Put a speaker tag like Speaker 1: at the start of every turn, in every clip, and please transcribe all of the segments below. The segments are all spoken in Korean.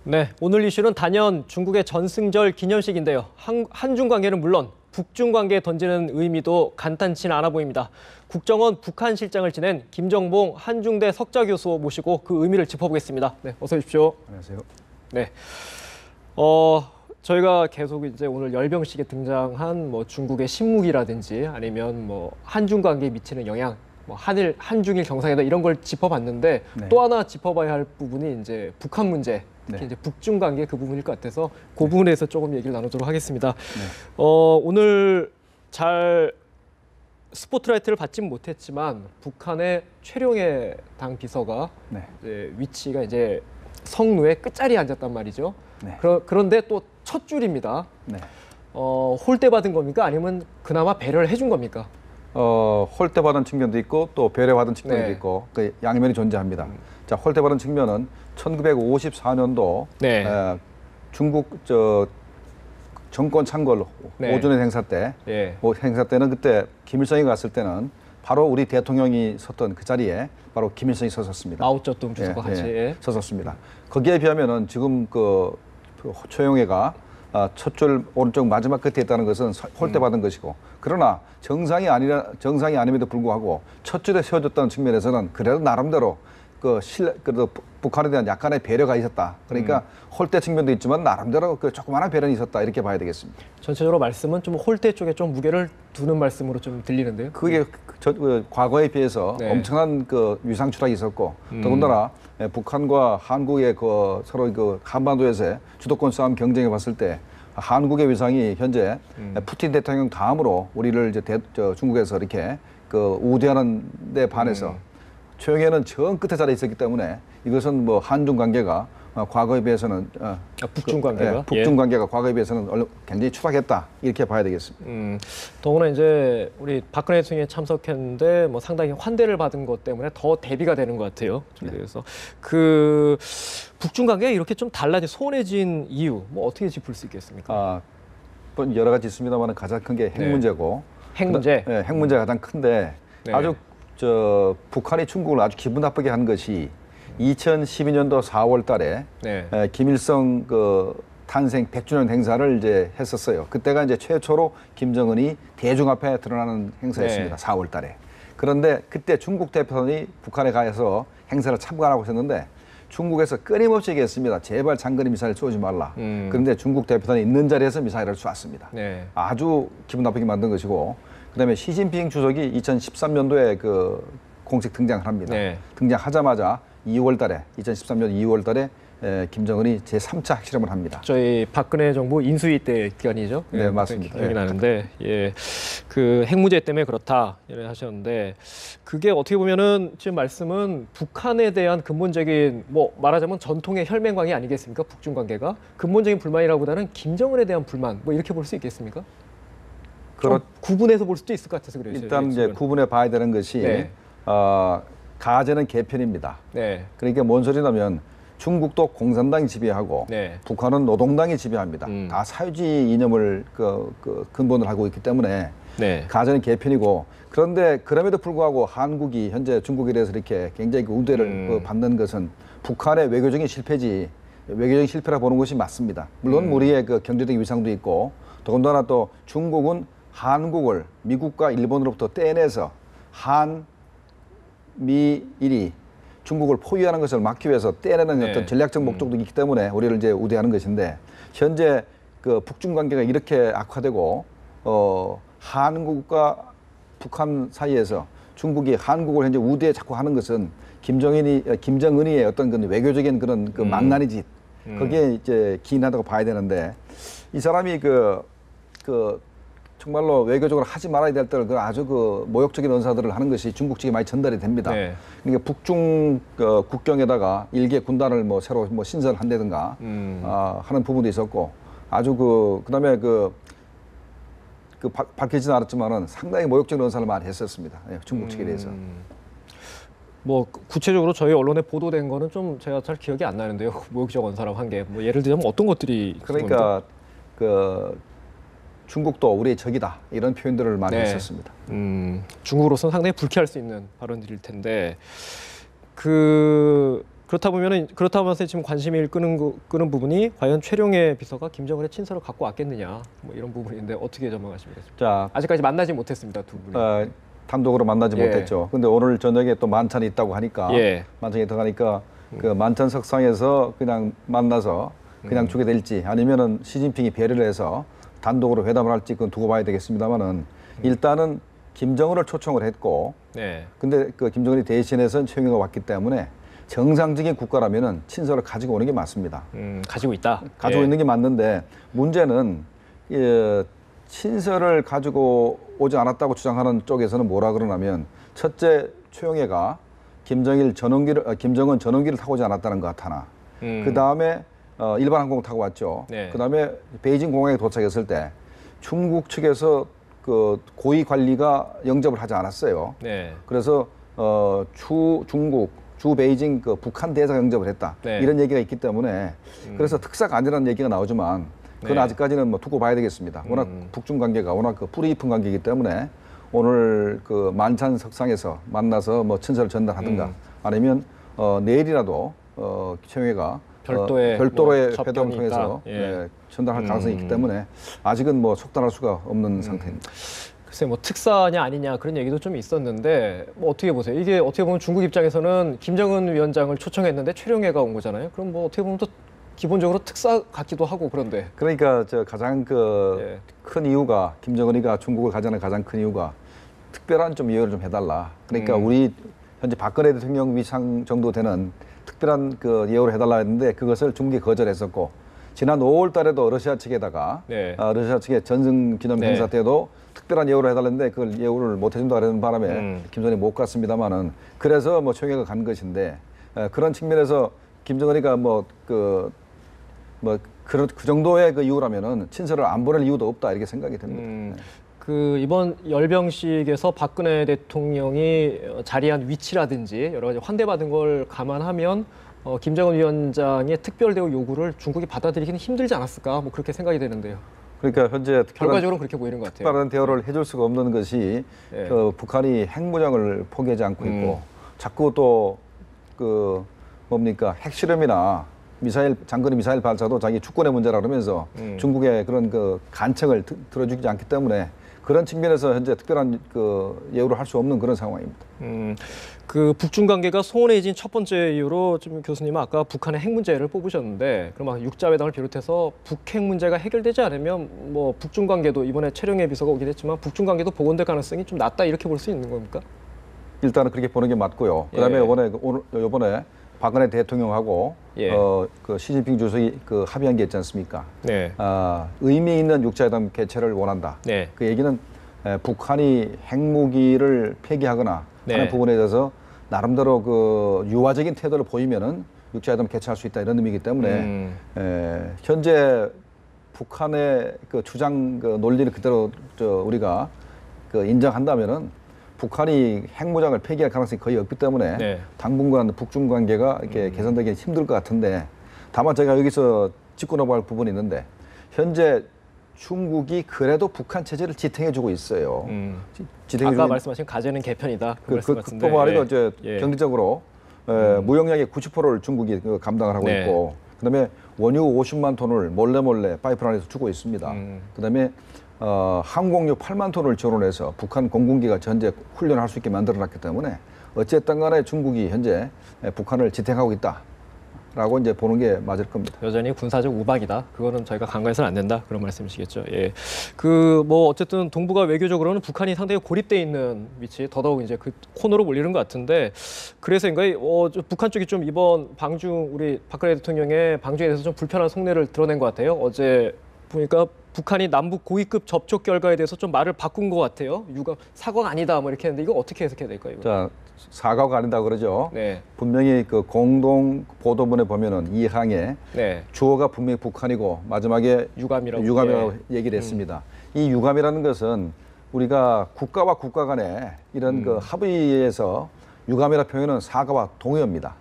Speaker 1: 네, 오늘 이슈는 단연 중국의 전승절 기념식인데요. 한중 관계는 물론 북중 관계에 던지는 의미도 간단치는 않아 보입니다. 국정원 북한 실장을 지낸 김정봉 한중대 석좌 교수 모시고 그 의미를 짚어보겠습니다. 네, 어서 오십시오.
Speaker 2: 안녕하세요.
Speaker 1: 네, 저희가 계속 이제 오늘 열병식에 등장한 중국의 신무기라든지 아니면 한중 관계에 미치는 영향, 한중일 정상회담 이런 걸 짚어봤는데
Speaker 2: 네.
Speaker 1: 또 하나 짚어봐야 할 부분이 이제 북한 문제. 특히
Speaker 2: 네.
Speaker 1: 이제 북중 관계 그 부분일 것 같아서 그 부분에서 조금 얘기를 나누도록 하겠습니다.
Speaker 2: 네.
Speaker 1: 오늘 잘 스포트라이트를 받진 못했지만 북한의 최룡해 당 비서가
Speaker 2: 네.
Speaker 1: 이제 위치가 이제 성루의 끝자리에 앉았단 말이죠.
Speaker 2: 네.
Speaker 1: 그런데 또 첫 줄입니다.
Speaker 2: 네.
Speaker 1: 홀대받은 겁니까? 아니면 그나마 배려를 해준 겁니까?
Speaker 2: 홀대받은 측면도 있고 또 배려받은 측면도
Speaker 1: 네.
Speaker 2: 있고 그 양면이 존재합니다. 자, 홀대받은 측면은 1954년도
Speaker 1: 네.
Speaker 2: 중국 정권 창궐
Speaker 1: 네.
Speaker 2: 5주년 행사 때,
Speaker 1: 예.
Speaker 2: 행사 때는 그때 김일성이 갔을 때는 바로 우리 대통령이 섰던 그 자리에 바로 김일성이 섰었습니다.
Speaker 1: 마오쩌둥 주석과 같이. 예.
Speaker 2: 섰었습니다. 거기에 비하면은 지금 그 최용해가 첫 줄 오른쪽 마지막 끝에 있다는 것은 홀대받은 것이고, 그러나 정상이 아님에도 불구하고 첫 줄에 세워졌다는 측면에서는 그래도 나름대로 그래도 북한에 대한 약간의 배려가 있었다. 그러니까 홀대 측면도 있지만 나름대로 그 조그마한 배려는 있었다, 이렇게 봐야 되겠습니다.
Speaker 1: 전체적으로 말씀은 좀 홀대 쪽에 좀 무게를 두는 말씀으로 좀 들리는데요.
Speaker 2: 그게 과거에 비해서
Speaker 1: 네.
Speaker 2: 엄청난 위상 추락이 있었고, 더군다나 북한과 한국의 서로 한반도에서의 주도권 싸움 경쟁해 봤을 때 한국의 위상이 현재 푸틴 대통령 다음으로 우리를 이제 중국에서 이렇게 우대하는 데 반해서 최영해는 정 끝에 자리에 있었기 때문에 이것은 한중 관계가 과거에 비해서는
Speaker 1: 북중 관계가
Speaker 2: 북중 관계가 과거에 비해서는 굉장히 추락했다, 이렇게 봐야 되겠습니다.
Speaker 1: 더구나 이제 우리 박근혜 대통령이 참석했는데 상당히 환대를 받은 것 때문에 더 대비가 되는 것 같아요. 그래서 그 북중 관계가 이렇게 좀 달라진 소원해진 이유 어떻게 짚을 수 있겠습니까?
Speaker 2: 여러 가지 있습니다만 가장 큰 게 핵 문제고.
Speaker 1: 핵 문제.
Speaker 2: 네, 핵 문제가 가장 큰데 아주 북한이 중국을 아주 기분 나쁘게 한 것이 2012년도 4월 달에 김일성 탄생 100주년 행사를 이제 했었어요. 그때가 이제 최초로 김정은이 대중 앞에 드러나는 행사였습니다. 4월 달에. 그런데 그때 중국 대표단이 북한에 가서 행사를 참관하고 있었는데 중국에서 끊임없이 얘기했습니다. 제발 장거리 미사일 쏘지 말라. 그런데 중국 대표단이 있는 자리에서 미사일을 쏘았습니다. 아주 기분 나쁘게 만든 것이고, 그다음에 시진핑 주석이 2013년도에 공식 등장을 합니다. 등장하자마자 2013년 2월 달에 김정은이 제3차 핵실험을 합니다.
Speaker 1: 저희 박근혜 정부 인수위 때 기간이죠.
Speaker 2: 네, 맞습니다.
Speaker 1: 기억이 나는데, 그 핵 문제 때문에 그렇다 이렇게 하셨는데, 그게 어떻게 보면은 지금 말씀은 북한에 대한 근본적인 말하자면 전통의 혈맹관이 아니겠습니까? 북중 관계가 근본적인 불만이라보다는 김정은에 대한 불만 이렇게 볼 수 있겠습니까? 구분해서 볼 수도 있을 것 같아서 그래요.
Speaker 2: 일단 이제 구분해 봐야 되는 것이 가제는 개편입니다. 그러니까 뭔 소리냐면 중국도 공산당이 지배하고 북한은 노동당이 지배합니다. 다 사회주의 이념을 근본으로 하고 있기 때문에 가제는 개편이고, 그런데 그럼에도 불구하고 한국이 현재 중국에 대해서 이렇게 굉장히 우대를 받는 것은 북한의 외교적인 실패지, 외교적인 실패라 보는 것이 맞습니다. 물론 우리의 경제적인 위상도 있고, 더군다나 또 중국은 한국을 미국과 일본으로부터 떼내서 한미일이 중국을 포위하는 것을 막기 위해서 떼내는 어떤 전략적 목적도 있기 때문에 우리를 이제 우대하는 것인데, 현재 북중 관계가 이렇게 악화되고 한국과 북한 사이에서 중국이 한국을 현재 우대에 자꾸 하는 것은 김정은이의 어떤 외교적인 그런 망나니 짓, 거기에 이제 기인하다고 봐야 되는데, 이 사람이 정말로 외교적으로 하지 말아야 될 때를 아주 모욕적인 언사들을 하는 것이 중국 측에 많이 전달이 됩니다. 그러니까 북중 국경에다가 일개 군단을 새로 신설을 한다든가 하는 부분도 있었고, 아주 그다음에 밝히지는 않았지만은 상당히 모욕적인 언사를 많이 했었습니다. 중국 측에 대해서.
Speaker 1: 구체적으로 저희 언론에 보도된 거는 좀 제가 잘 기억이 안 나는데요. 모욕적 언사라고 한 게 예를 들자면 어떤 것들이
Speaker 2: 그러니까 중국도 우리의 적이다, 이런 표현들을 많이 했었습니다.
Speaker 1: 중국으로서는 상당히 불쾌할 수 있는 발언들일 텐데, 그렇다 보면서 지금 관심을 끄는 부분이 과연 최룡해 비서가 김정은의 친서를 갖고 왔겠느냐 뭐 이런 부분인데 어떻게 전망하십니까?
Speaker 2: 자,
Speaker 1: 아직까지 만나지 못했습니다, 두 분이.
Speaker 2: 단독으로 만나지
Speaker 1: 예.
Speaker 2: 못했죠. 근데 오늘 저녁에 또 만찬이 있다고 하니까
Speaker 1: 예.
Speaker 2: 만찬이 들어가니까 그 만찬 석상에서 그냥 만나서 그냥 주게 될지 아니면은 시진핑이 배려를 해서 단독으로 회담을 할지 그건 두고 봐야 되겠습니다만은 일단은 김정은을 초청을 했고
Speaker 1: 네.
Speaker 2: 근데 그 김정은이 대신해서 최영희가 왔기 때문에 정상적인 국가라면은 친서를 가지고 오는 게 맞습니다.
Speaker 1: 가지고 있다.
Speaker 2: 가지고 있는 게 맞는데 문제는 친서를 가지고 오지 않았다고 주장하는 쪽에서는 뭐라 그러냐면 첫째 최영애가 김정은 전원기를 타고 오지 않았다는 것 하나. 그 다음에 일반 항공 타고 왔죠.
Speaker 1: 네.
Speaker 2: 그 다음에 베이징 공항에 도착했을 때 중국 측에서 그 고위 관리가 영접을 하지 않았어요.
Speaker 1: 네.
Speaker 2: 그래서 주 베이징 그 북한 대사가 영접을 했다.
Speaker 1: 네.
Speaker 2: 이런 얘기가 있기 때문에 그래서 특사가 아니라는 얘기가 나오지만 그건
Speaker 1: 네.
Speaker 2: 아직까지는 뭐 두고 봐야 되겠습니다. 워낙 북중 관계가 워낙 그 뿌리 깊은 관계이기 때문에 오늘 그 만찬 석상에서 만나서 뭐 친서를 전달하든가 아니면 내일이라도 최영애가 별도로의
Speaker 1: 뭐
Speaker 2: 회담을 통해서 전달할 가능성이 있기 때문에 아직은 뭐 속단할 수가 없는 상태입니다.
Speaker 1: 글쎄 뭐 특사냐 아니냐 그런 얘기도 좀 있었는데 뭐 어떻게 보세요? 이게 어떻게 보면 중국 입장에서는 김정은 위원장을 초청했는데 최룡해가 온 거잖아요. 그럼 뭐 어떻게 보면 또 기본적으로 특사 같기도 하고 그런데.
Speaker 2: 그러니까 저 가장 그 큰 이유가 김정은이가 중국을 가자는 가장 큰 이유가 특별한 좀 예우를 좀 해달라. 그러니까 우리 현재 박근혜 대통령 위상 정도 되는 특별한 그 예우를 해달라 했는데 그것을 중국이 거절했었고 지난 5월 달에도 러시아 측에다가 러시아 측의 전승 기념 행사 때도 특별한 예우를 해달랬는데 그걸 예우를 못 해준다 그러는 바람에 김정은이 못 갔습니다만은 그래서 뭐 최영애가 간 것인데 그런 측면에서 김정은이가 그 정도의 그 이유라면은 친서를 안 보낼 이유도 없다 이렇게 생각이 됩니다.
Speaker 1: 그 이번 열병식에서 박근혜 대통령이 자리한 위치라든지 여러 가지 환대받은 걸 감안하면 김정은 위원장의 특별 대우 요구를 중국이 받아들이기는 힘들지 않았을까 뭐 그렇게 생각이 되는데요.
Speaker 2: 그러니까 현재
Speaker 1: 결과적으로 그렇게 보이는 것 같아요.
Speaker 2: 특별한 대우를 해줄 수가 없는 것이 그 북한이 핵무장을 포기하지 않고 있고 자꾸 또 그 핵실험이나 장거리 미사일 발사도 자기 주권의 문제라 그러면서 중국의 그런 그 간청을 들어주지 않기 때문에 그런 측면에서 현재 특별한 그 예우를 할 수 없는 그런 상황입니다.
Speaker 1: 그 북중 관계가 소원해진 첫 번째 이유로 좀 교수님은 아까 북한의 핵 문제를 뽑으셨는데 그럼 육자회담을 비롯해서 북핵 문제가 해결되지 않으면 뭐 북중 관계도 이번에 최룡해 비서가 오긴 했지만 북중 관계도 복원될 가능성이 좀 낮다 이렇게 볼 수 있는 겁니까? 일단은
Speaker 2: 그렇게 보는 게 맞고요. 그다음에 이번에 박근혜 대통령하고 그 시진핑 주석이 그 합의한 게 있지 않습니까? 의미 있는 육자회담 개최를 원한다. 그 얘기는 북한이 핵무기를 폐기하거나 하는 부분에 대해서 나름대로 그 유화적인 태도를 보이면은 육자회담 개최할 수 있다 이런 의미이기 때문에 현재 북한의 그 주장 그 논리를 그대로 우리가 그 인정한다면은 북한이 핵무장을 폐기할 가능성이 거의 없기 때문에 당분간 북중 관계가 이렇게 개선되기는 힘들 것 같은데 다만 제가 여기서 짚고 넘어갈 부분이 있는데 현재 중국이 그래도 북한 체제를 지탱해주고 있어요.
Speaker 1: 아까 말씀하신 가제는 개편이다. 그 말씀 같은데.
Speaker 2: 그뿐만 아니고 이제 경제적으로 무역량의 90%를 중국이 감당을 하고 있고 그다음에 원유 50만 톤을 몰래 파이프라인에서 주고 있습니다. 그다음에 항공유 8만 톤을 지원해서 북한 공군기가 현재 훈련할 수 있게 만들어놨기 때문에 어쨌든 간에 중국이 현재 북한을 지탱하고 있다라고 이제 보는 게 맞을 겁니다.
Speaker 1: 여전히 군사적 우박이다. 그거는 저희가 간과해서는 안 된다. 그런 말씀이시겠죠. 그 뭐 어쨌든 동북아 외교적으로는 북한이 상당히 고립돼 있는 위치, 더더욱 이제 그 코너로 몰리는 것 같은데 그래서인가 북한 쪽이 좀 이번 우리 박근혜 대통령의 방중에 대해서 좀 불편한 속내를 드러낸 것 같아요. 어제 보니까 북한이 남북 고위급 접촉 결과에 대해서 좀 말을 바꾼 것 같아요. 사과가 아니다 뭐 이렇게 했는데 이거 어떻게 해석해야 될까요? 이거?
Speaker 2: 자, 사과가 아니다 그러죠. 분명히 그 공동 보도문에 보면은 이 항에 주어가 분명히 북한이고 마지막에 유감이라고 얘기를 했습니다. 이 유감이라는 것은 우리가 국가와 국가 간에 이런 그 합의에서 유감이라 표현은 사과와 동의어입니다.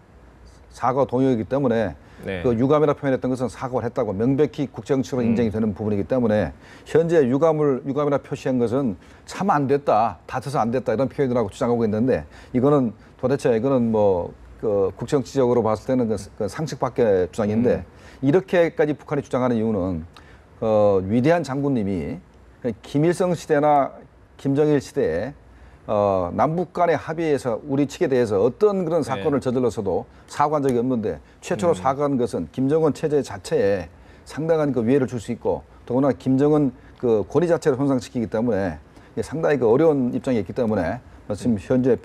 Speaker 2: 사과와 동의어이기 때문에 그 유감이라 표현했던 것은 사과를 했다고 명백히 국제정치로 인정이 되는 부분이기 때문에 현재 유감이라 표시한 것은 참 안 됐다, 다쳐서 안 됐다 이런 표현이라고 주장하고 있는데 이거는 도대체 뭐 그 국정치적으로 봤을 때는 그 상식 밖의 주장인데 이렇게까지 북한이 주장하는 이유는 위대한 장군님이 김일성 시대나 김정일 시대에 남북 간의 합의에서 우리 측에 대해서 어떤 그런 사건을 저질러서도 사과한 적이 없는데 최초로 사과한 것은 김정은 체제 자체에 상당한 그 위해를 줄 수 있고 더구나 김정은 그 권위 자체를 손상시키기 때문에 상당히 그 어려운 입장에 있기 때문에 지금 현재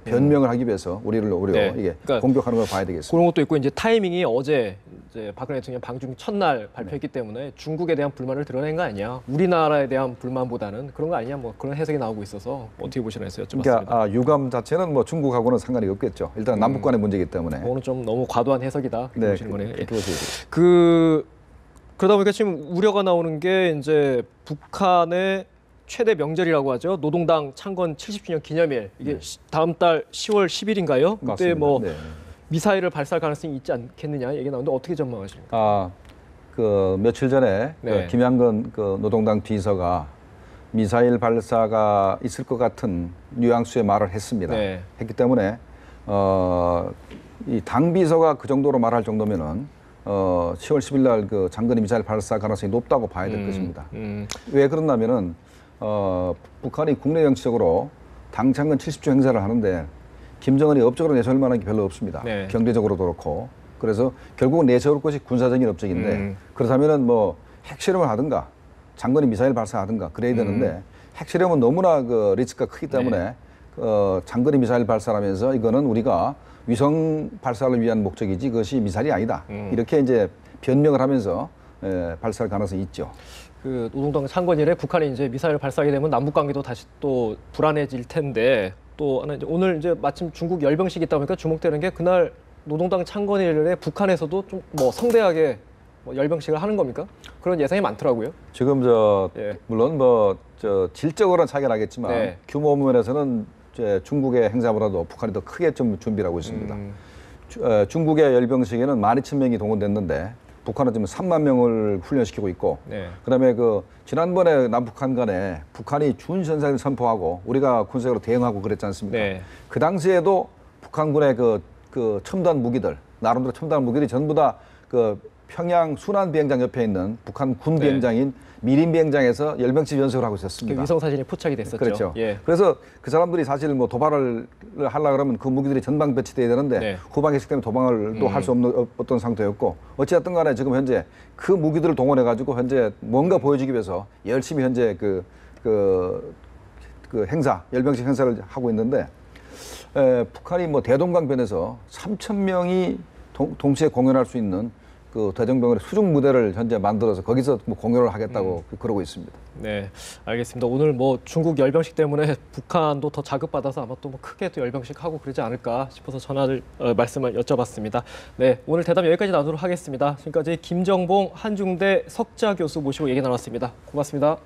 Speaker 2: 변명을 하기 위해서 우리를 이게 그러니까 공격하는 걸 봐야 되겠습니다.
Speaker 1: 그런 것도 있고 이제 타이밍이 어제 이제 박근혜 대통령 방중 첫날 발표했기 때문에 중국에 대한 불만을 드러낸 거 아니야? 우리나라에 대한 불만보다는 그런 거 아니냐? 뭐 그런 해석이 나오고 있어서 어떻게 보시나 해서 여쭤봤습니다.
Speaker 2: 그러니까 유감 자체는 뭐 중국하고는 상관이 없겠죠. 일단 남북 간의 문제이기 때문에.
Speaker 1: 그거는 좀 너무 과도한 해석이다.
Speaker 2: 네,
Speaker 1: 보시는 거네요. 예.
Speaker 2: 그러다
Speaker 1: 보니까 지금 우려가 나오는 게 이제 북한의 최대 명절이라고 하죠. 노동당 창건 70주년 기념일. 이게 다음 달 10월 10일인가요? 그때
Speaker 2: 맞습니다.
Speaker 1: 뭐
Speaker 2: 네.
Speaker 1: 미사일을 발사할 가능성이 있지 않겠느냐 얘기 나오는데 어떻게 전망하십니까?
Speaker 2: 그 며칠 전에 그 김양근 그 노동당 비서가 미사일 발사가 있을 것 같은 뉘앙스의 말을 했습니다. 했기 때문에 이 당 비서가 그 정도로 말할 정도면은 10월 10일 날 그 장거리 미사일 발사 가능성이 높다고 봐야 될 것입니다. 왜 그러냐면은 북한이 국내 정치적으로 당창건 70주 행사를 하는데 김정은이 업적으로 내세울 만한 게 별로 없습니다. 경제적으로도 그렇고. 그래서 결국은 내세울 것이 군사적인 업적인데 그렇다면은 뭐 핵실험을 하든가 장거리 미사일 발사하든가 그래야 되는데 핵실험은 너무나 그 리스크가 크기 때문에 장거리 미사일 발사하면서 이거는 우리가 위성 발사를 위한 목적이지 그것이 미사일이 아니다. 이렇게 이제 변명을 하면서 발사할 가능성이 있죠.
Speaker 1: 그 노동당 창건일에 북한이 이제 미사일을 발사하게 되면 남북 관계도 다시 또 불안해질 텐데 또 하나 이제 오늘 이제 마침 중국 열병식이 있다 보니까 주목되는 게 그날 노동당 창건일에 북한에서도 좀 뭐 성대하게 뭐 열병식을 하는 겁니까? 그런 예상이 많더라고요.
Speaker 2: 지금 물론 뭐 질적으로는 차이가 나겠지만 규모 면에서는 중국의 행사보다도 북한이 더 크게 좀 준비를 하고 있습니다. 중국의 열병식에는 12,000명이 동원됐는데 북한은 지금 3만 명을 훈련시키고 있고 그다음에 그 지난번에 남북한 간에 북한이 준전사를 선포하고 우리가 군사적으로 대응하고 그랬지 않습니까? 그 당시에도 북한군의 그 첨단 무기들 나름대로 첨단 무기들이 전부 다 그 평양 순안 비행장 옆에 있는 북한 군 비행장인 미림 비행장에서 열병식 연습을 하고 있었습니다.
Speaker 1: 그 위성 사진이 포착이 됐었죠.
Speaker 2: 그렇죠. 그래서 그 사람들이 사실 뭐 도발을 하려고 그러면 그 무기들이 전방 배치돼야 되는데 후방 핵식 때문에 도방을 또 할 수 없는 어떤 상태였고 어찌됐든 간에 지금 현재 그 무기들을 동원해 가지고 현재 뭔가 보여주기 위해서 열심히 현재 그 행사 열병식 행사를 하고 있는데 북한이 뭐 대동강변에서 3,000명이 동시에 공연할 수 있는 그 대정병의 수중 무대를 현재 만들어서 거기서 뭐 공연을 하겠다고 그러고 있습니다.
Speaker 1: 네, 알겠습니다. 오늘 뭐 중국 열병식 때문에 북한도 더 자극받아서 아마 또 뭐 크게 또 열병식 하고 그러지 않을까 싶어서 말씀을 여쭤봤습니다. 네, 오늘 대담 여기까지 나누도록 하겠습니다. 지금까지 김정봉 한중대 석좌 교수 모시고 얘기 나눴습니다. 고맙습니다.